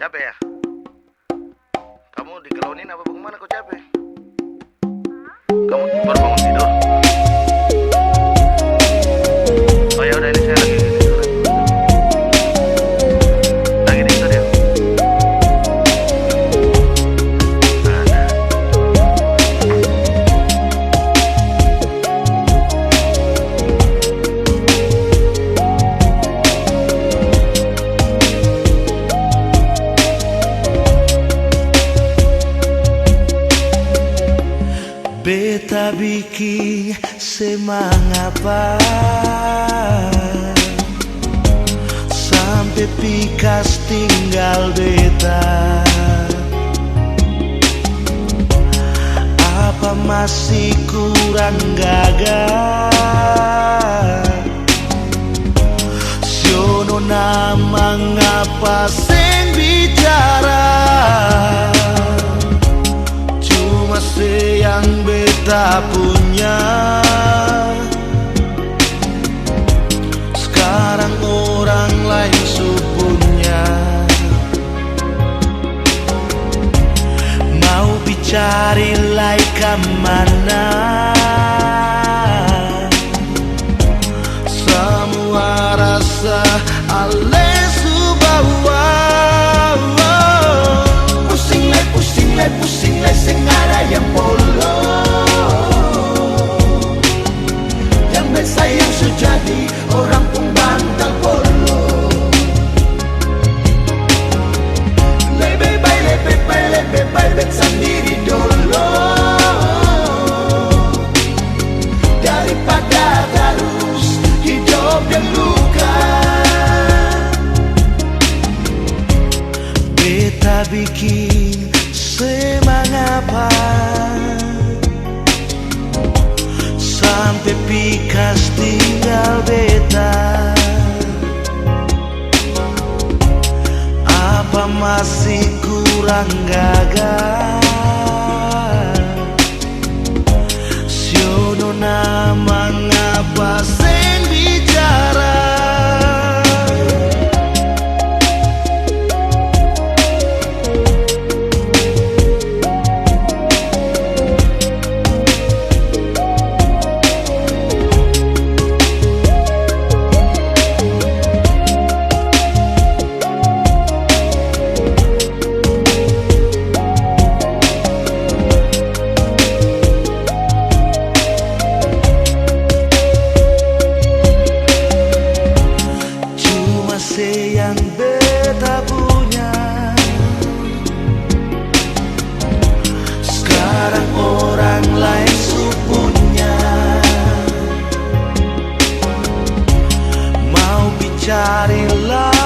Capek ya? Kamu dikelaunin apa bagaimana kok capek? Kamu baru bangun tidur? Oh ya udah, ini saya lagi tidur. Lagi tidur ya? Ada. Beta bikin semangat sampai pikas tinggal beta. Apa masih kurang gagah? Siono nama ngapa seng bicara? Cuma yang beta punya. Sekarang orang lain supunya. Mau bicari lai kemana? Semua rasa ale subawa. Pusing le sing ada yang polo. Yang bersayang sejadi orang pun bantal polo. Lebih baik sendiri dulu daripada terus hidup yang luka. Beta bikin semangat sampai pikas tinggal beta. Apa masih kurang gagah? Siono nama ngapa seng bicara? Yang beta punya. Sekarang orang lain supunya. Mau bicari lah